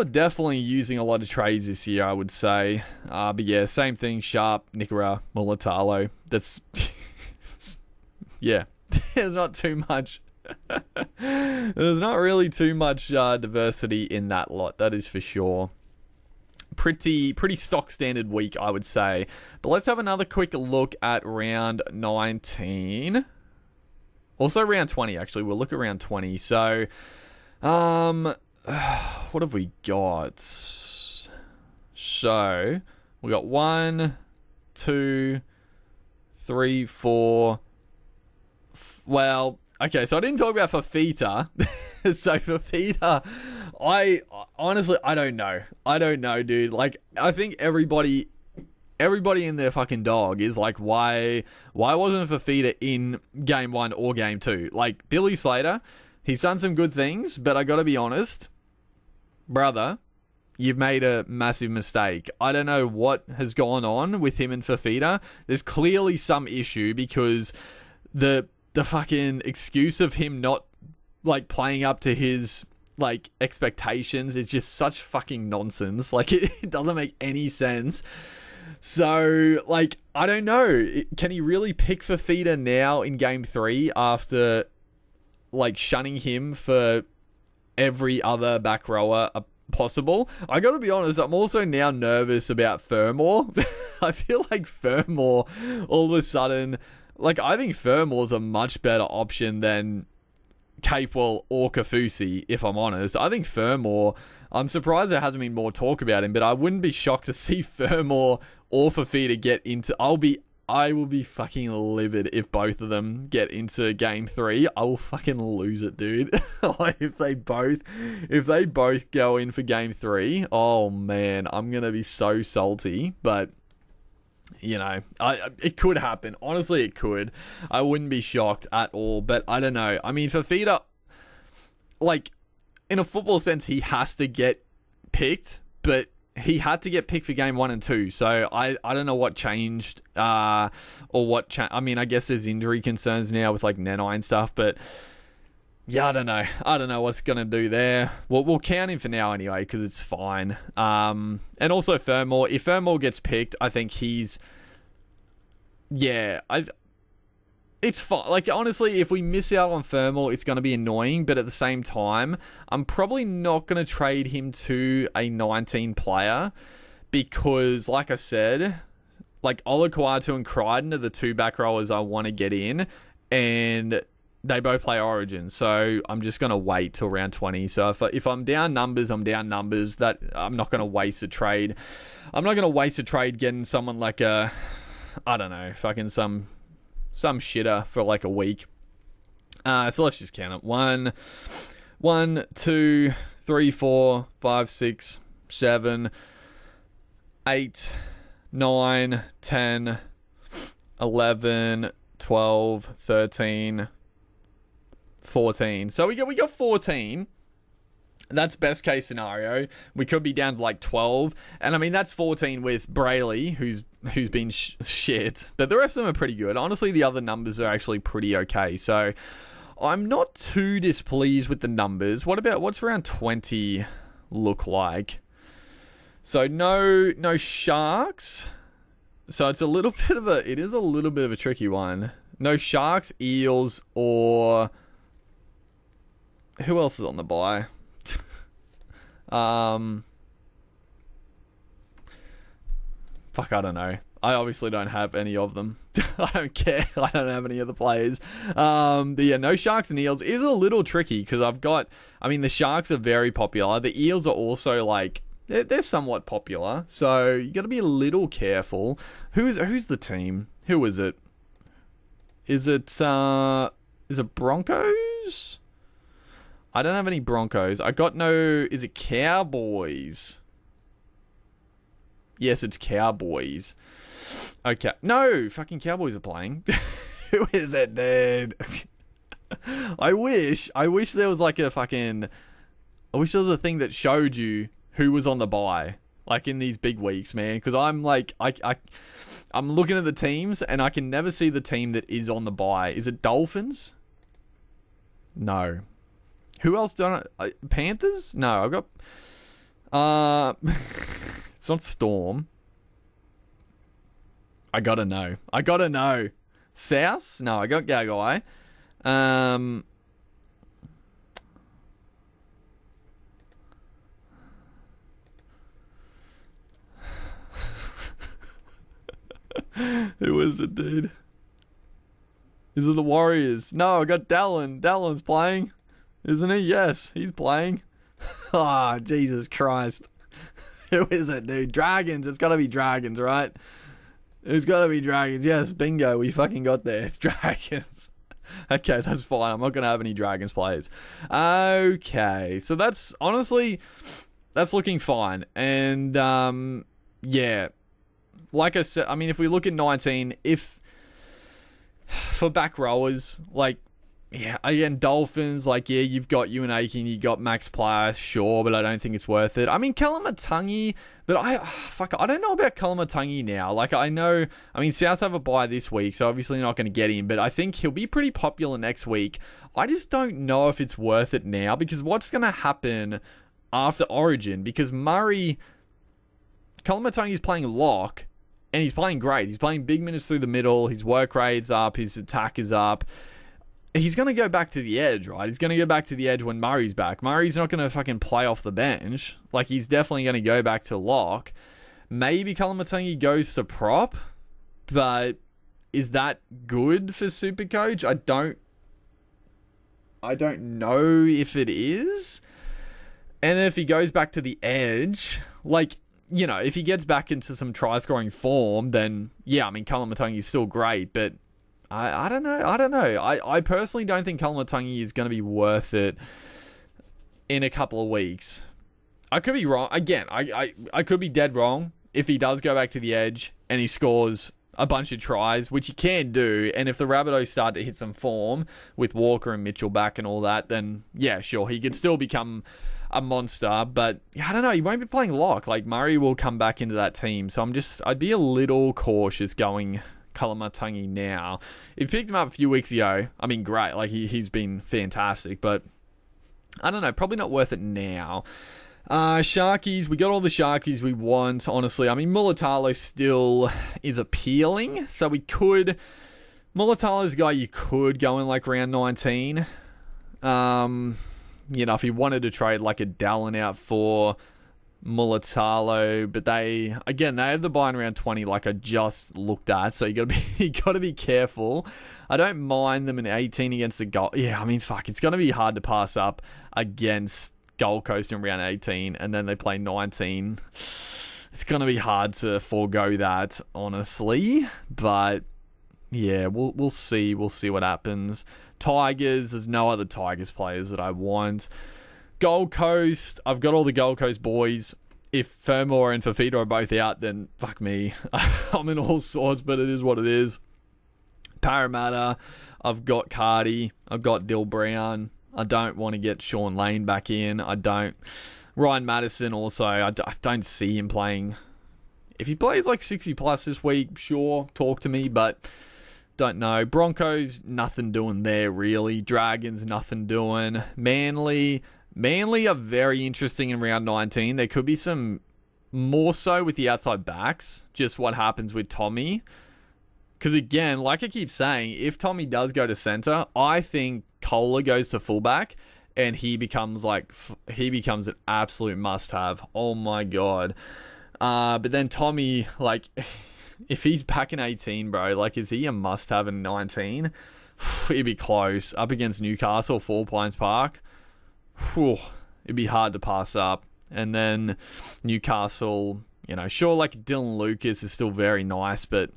definitely using a lot of trades this year, I would say. But yeah, same thing. Sharp, Nikora, Mulatalo. That's... yeah. There's not too much... There's not really too much diversity in that lot. That is for sure. Pretty stock standard week, I would say. But let's have another quick look at round 19. Also round 20, actually. We'll look at round 20. So... what have we got? So, we got 1, 2, 3, 4. Well, okay, so I didn't talk about Fafita. So, Fafita, I don't know. I don't know, dude. Like, I think everybody in their fucking dog is like, why wasn't Fafita in game 1 or game 2? Like, Billy Slater, he's done some good things, but I gotta be honest, brother, you've made a massive mistake. I don't know what has gone on with him and Fafita. There's clearly some issue, because the fucking excuse of him not like playing up to his like expectations is just such fucking nonsense. Like it doesn't make any sense. So like, I don't know. Can he really pick Fafita now in game 3 after like shunning him for every other back rower possible? I gotta be honest, I'm also now nervous about Fermor. I feel like Fermor, all of a sudden, like, I think Fermor's a much better option than Capewell or Kafusi, if I'm honest. I think Fermor, I'm surprised there hasn't been more talk about him, but I wouldn't be shocked to see Fermor or Fafita get into... I will be fucking livid if both of them get into game 3. I will fucking lose it, dude. Like, if they both go in for game 3, oh man, I'm gonna be so salty. But you know, it could happen. Honestly, it could. I wouldn't be shocked at all. But I don't know. I mean, Fafita, like, in a football sense, he has to get picked, but he had to get picked for game 1 and 2. So I don't know what changed, or what. I mean, I guess there's injury concerns now with like Nenai and stuff, but yeah, I don't know. I don't know what's gonna do there. We'll count him for now anyway because it's fine. And also Fermor. If Fermor gets picked, I think he's. Yeah, it's fine. Like, honestly, if we miss out on Fermor, it's going to be annoying. But at the same time, I'm probably not going to trade him to a 19 player because, like I said, like Olaquatu and Crichton are the 2 back rowers I want to get in. And they both play Origin. So I'm just going to wait till round 20. So if I'm down numbers, I'm down numbers. That I'm not going to waste a trade. I'm not going to waste a trade getting someone like I don't know, fucking some shitter for like a week. So let's just count it. 1, 2, 3, 4, 5, 6, 7, 8, 9, 10, 11, 12, 13, 14. So we got 14. That's best case scenario. We could be down to like 12. And I mean, that's 14 with Brayley, who's been shit. But the rest of them are pretty good. Honestly, the other numbers are actually pretty okay. So I'm not too displeased with the numbers. What's round 20 look like? So no Sharks. So it is a little bit of a tricky one. No Sharks, Eels, or who else is on the bye? Fuck, I don't know. I obviously don't have any of them. I don't care. I don't have any of the players. But yeah, no Sharks and Eels is a little tricky because the Sharks are very popular. The Eels are also like, they're somewhat popular. So you got to be a little careful. Who's the team? Who is it? Is it Broncos? I don't have any Broncos. Is it Cowboys? Yes, it's Cowboys. Okay. No, fucking Cowboys are playing. Who is it, dude? I wish there was like a fucking... I wish there was a thing that showed you who was on the bye. Like in these big weeks, man. Because I'm like... I'm looking at the teams and I can never see the team that is on the bye. Is it Dolphins? No. Who else done it? Panthers? No, I've got... It's not Storm. I gotta know. South? No, I got Gagai. Who is it, dude? Is it the Warriors? No, I got Dallin. Dallin's playing. Isn't he? Yes, he's playing. Oh, Jesus Christ. Who is it, dude? Dragons. It's got to be Dragons, right? It's got to be Dragons. Yes, bingo. We fucking got there. It's Dragons. Okay, that's fine. I'm not going to have any Dragons players. Okay, so that's looking fine. And, yeah. Like I said, I mean, if we look at 19, for back rowers, like, yeah, again, Dolphins, like, yeah, you've got Ewan Aiken, you got Max Player, sure, but I don't think it's worth it. I mean, Kalamatangi, but I don't know about Kalamatangi now. Like, South have a bye this week, so obviously not going to get him, but I think he'll be pretty popular next week. I just don't know if it's worth it now, because what's going to happen after Origin? Because Kalamatangi's playing lock, and he's playing great. He's playing big minutes through the middle, his work rate's up, his attack is up. He's going to go back to the edge, right? He's going to go back to the edge when Murray's back. Murray's not going to fucking play off the bench. Like, he's definitely going to go back to lock. Maybe Kalamatangi goes to prop, but is that good for Supercoach? I don't know if it is. And if he goes back to the edge, like, you know, if he gets back into some try-scoring form, then, yeah, I mean, Kalamatangi's still great, but I don't know. I personally don't think Kalamatangi is going to be worth it in a couple of weeks. I could be wrong. Again, I could be dead wrong if he does go back to the edge and he scores a bunch of tries, which he can do. And if the Rabbitohs start to hit some form with Walker and Mitchell back and all that, then yeah, sure, he could still become a monster, but I don't know. He won't be playing lock. Like, Murray will come back into that team. So I'd be a little cautious going Kalamatangi now. If you picked him up a few weeks ago, I mean, great. Like, he's been fantastic, but I don't know. Probably not worth it now. Sharkies, we got all the Sharkies we want, honestly. I mean, Mulatalo still is appealing, so we could... Mulatalo's a guy you could go in, like, round 19. If you wanted to trade, like, a Dallin out for Mulatalo, but they have the buy in round 20, like I just looked at, so you gotta be careful. I don't mind them in 18 against the Gold. Yeah, I mean, fuck, it's gonna be hard to pass up against Gold Coast in round 18, and then they play 19. It's gonna be hard to forego that, honestly, but yeah, we'll see. We'll see what happens. Tigers, there's no other Tigers players that I want. Gold Coast, I've got all the Gold Coast boys. If Fermor and Fafita are both out, then fuck me. I'm in all sorts, but it is what it is. Parramatta, I've got Cardi, I've got Dill Brown. I don't want to get Sean Lane back in. Ryan Madison also, I don't see him playing. If he plays like 60 plus this week, sure, talk to me, but don't know. Broncos, nothing doing there really. Dragons, nothing doing. Manly are very interesting in round 19. There could be some more so with the outside backs, just what happens with Tommy. Because again, like I keep saying, if Tommy does go to centre, I think Kohler goes to fullback and he becomes an absolute must-have. Oh my God. But then Tommy, like, if he's back in 18, bro, like, is he a must-have in 19? It'd be close. Up against Newcastle, Four Pines Park. It'd be hard to pass up. And then Newcastle, sure, like, Dylan Lucas is still very nice, but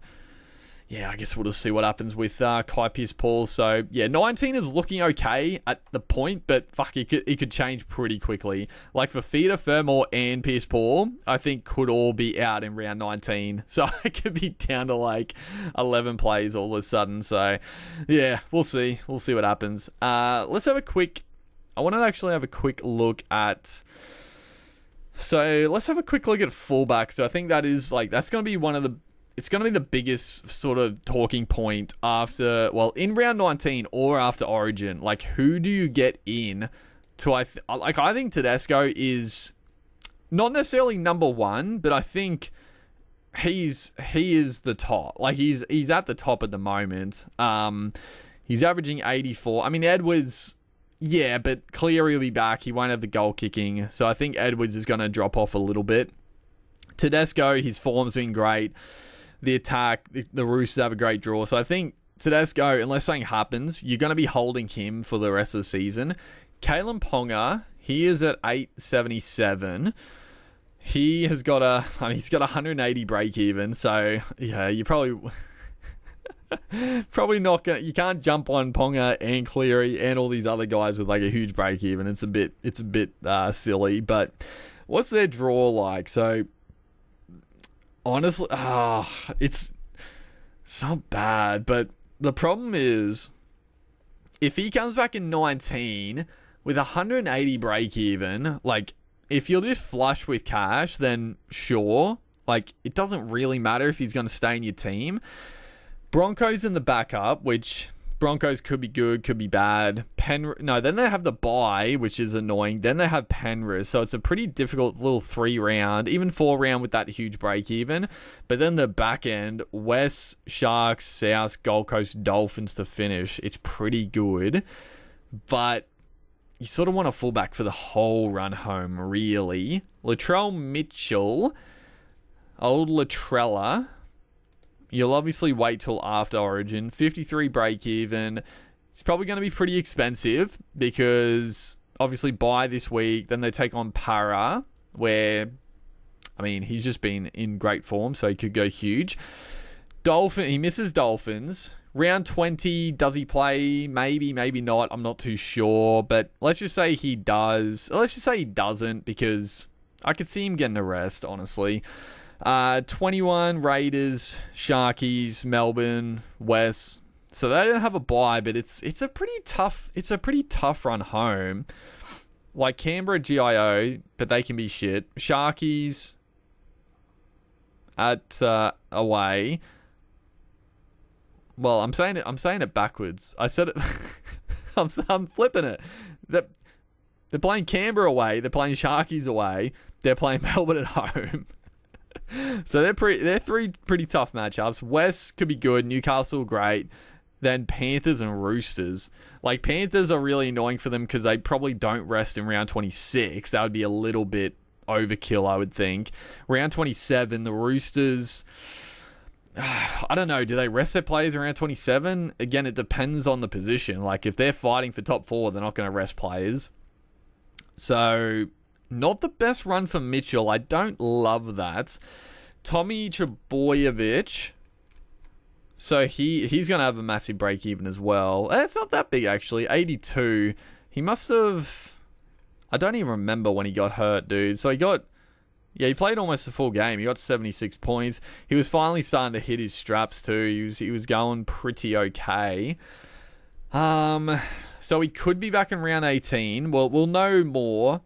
yeah, I guess we'll just see what happens with Kai Pearce-Paul. So, yeah, 19 is looking okay at the point, but fuck, it could change pretty quickly. Like, Fafita, Fermor, and Pearce-Paul, I think could all be out in round 19. So, it could be down to, like, 11 plays all of a sudden. So, yeah, we'll see. We'll see what happens. Let's have a quick... I want to actually have a quick look at... So, let's have a quick look at fullback. So, I think that's going to be one of the... It's going to be the biggest sort of talking point in round 19 or after Origin. Like, who do you get in to... I think Tedesco is not necessarily number one, but I think he is the top. Like, he's at the top at the moment. He's averaging 84. I mean, Edwards... Yeah, but Cleary will be back. He won't have the goal kicking. So I think Edwards is going to drop off a little bit. Tedesco, his form's been great. The attack, the Roosters have a great draw. So I think Tedesco, unless something happens, you're going to be holding him for the rest of the season. Kalen Ponga, he is at 877. He's got 180 break even. So yeah, you probably not gonna. You can't jump on Ponga and Cleary and all these other guys with like a huge break even. It's a bit silly. But what's their draw like? So honestly, it's not bad. But the problem is, if he comes back in 19 with 180 break even, like, if you're just flush with cash, then sure. Like, it doesn't really matter if he's going to stay in your team. Broncos in the backup, which Broncos could be good, could be bad. Then they have the bye, which is annoying. Then they have Penrith, so it's a pretty difficult little 3-round, even 4-round with that huge break even. But then the back end, West, Sharks, South, Gold Coast, Dolphins to finish. It's pretty good, but you sort of want a fullback for the whole run home, really. Latrell Mitchell, old Latrella. You'll obviously wait till after Origin. 53 break even. It's probably going to be pretty expensive because obviously by this week, then they take on Para, where, I mean, he's just been in great form, so he could go huge. He misses Dolphins. Round 20, does he play? Maybe, maybe not. I'm not too sure, but let's just say he does. Let's just say he doesn't, because I could see him getting a rest, honestly. 21 Raiders, Sharkies, Melbourne, West. So they don't have a bye, but it's a pretty tough run home. Like Canberra, GIO, but they can be shit. Sharkies at away. Well, I'm saying it backwards. I said it. I'm flipping it. They're playing Canberra away. They're playing Sharkies away. They're playing Melbourne at home. So they're three pretty tough matchups. West could be good. Newcastle great. Then Panthers and Roosters. Like Panthers are really annoying for them because they probably don't rest in round 26. That would be a little bit overkill, I would think. Round 27, the Roosters. I don't know. Do they rest their players around 27? Again, it depends on the position. Like, if they're fighting for top 4, they're not going to rest players. So, not the best run for Mitchell. I don't love that. Tommy Trbojevic. So, he's going to have a massive break even as well. It's not that big, actually. 82. He must have... I don't even remember when he got hurt, dude. So, he played almost a full game. He got 76 points. He was finally starting to hit his straps too. He was going pretty okay. So he could be back in round 18. Well, we'll know more.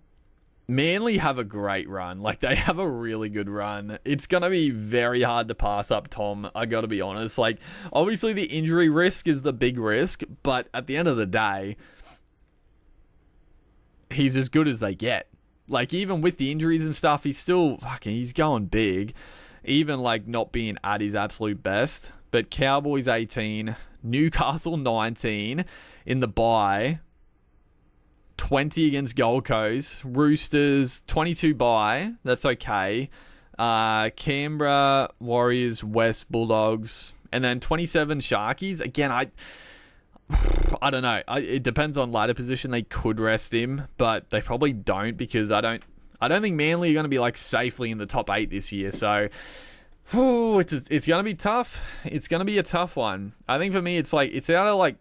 Manly have a great run. Like, they have a really good run. It's going to be very hard to pass up Tom, I got to be honest. Like, obviously the injury risk is the big risk, but at the end of the day, he's as good as they get. Like, even with the injuries and stuff, he's going big. Even, like, not being at his absolute best. But Cowboys 18, Newcastle 19 in the bye. 20 against Gold Coast. Roosters 22 bye. That's okay. Canberra, Warriors, West, Bulldogs. And then 27 Sharkies. Again, I don't know. It depends on ladder position. They could rest him, but they probably don't because I don't think Manly are going to be like safely in the top 8 this year. So it's going to be tough. It's going to be a tough one. I think for me, it's out of like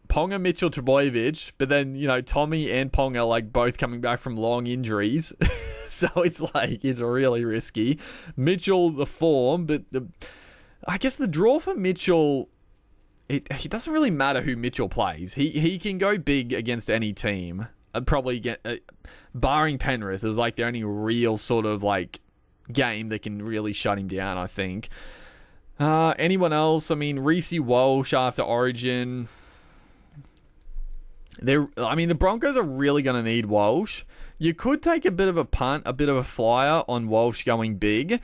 Ponga, Mitchell, Trbojevic, but then, you know, Tommy and Ponga like both coming back from long injuries. So it's really risky. Mitchell, the form, but I guess the draw for Mitchell... It doesn't really matter who Mitchell plays. He can go big against any team. Probably get barring Penrith is like the only real sort of like game that can really shut him down, I think. Anyone else? I mean, Reece Walsh after Origin. The Broncos are really going to need Walsh. You could take a bit of a punt, a bit of a flyer on Walsh going big.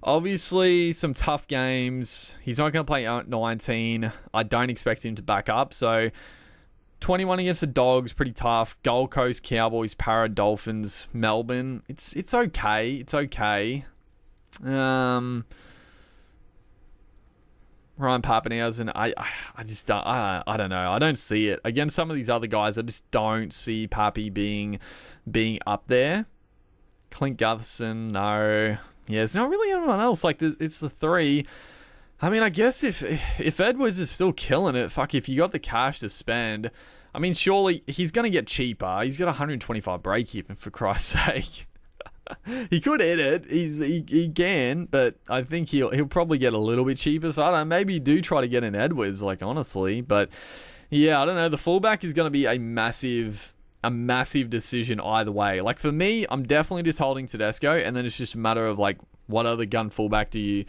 Obviously, some tough games. He's not going to play 19. I don't expect him to back up. So, 21 against the Dogs, pretty tough. Gold Coast, Cowboys, Para, Dolphins, Melbourne. It's okay. It's okay. Ryan Papenhuyzen, I just don't, I don't know. I don't see it. Against some of these other guys, I just don't see Pappy being up there. Clint Gutherson, no. Yeah, there's not really anyone else. Like, it's the 3. I mean, I guess if Edwards is still killing it, fuck, if you got the cash to spend, I mean, surely he's going to get cheaper. He's got 125 break even, for Christ's sake. He could hit it. He can, but I think he'll probably get a little bit cheaper. So I don't know, maybe do try to get an Edwards, like, honestly. But yeah, I don't know. The fullback is going to be a massive decision either way. Like, for me, I'm definitely just holding Tedesco, and then it's just a matter of like, what other gun fullback do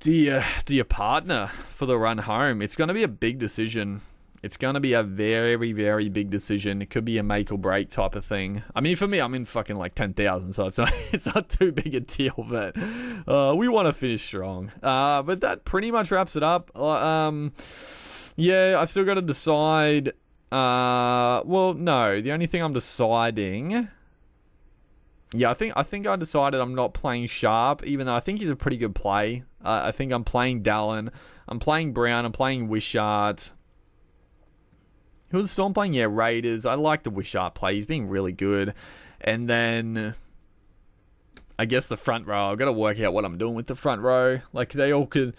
you partner for the run home? It's going to be a big decision. It's going to be a very, very big decision. It could be a make or break type of thing. I mean, for me, I'm in fucking like 10,000, so it's not too big a deal, but we want to finish strong. But that pretty much wraps it up. Yeah, I still got to decide. Well, no, the only thing I'm deciding... Yeah, I think I decided I'm not playing Sharp, even though I think he's a pretty good play. I think I'm playing Dallin. I'm playing Brown. I'm playing Wishart. Who was the Storm playing? Yeah, Raiders. I like the Wishart play. He's being really good. And then I guess the front row. I've got to work out what I'm doing with the front row. Like, they could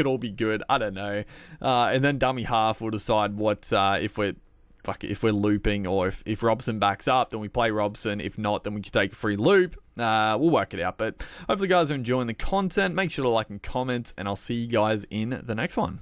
all be good. I don't know. And then dummy half will decide what if we're looping, or if Robson backs up, then we play Robson. If not, then we can take a free loop. We'll work it out. But hopefully you guys are enjoying the content. Make sure to like and comment, and I'll see you guys in the next one.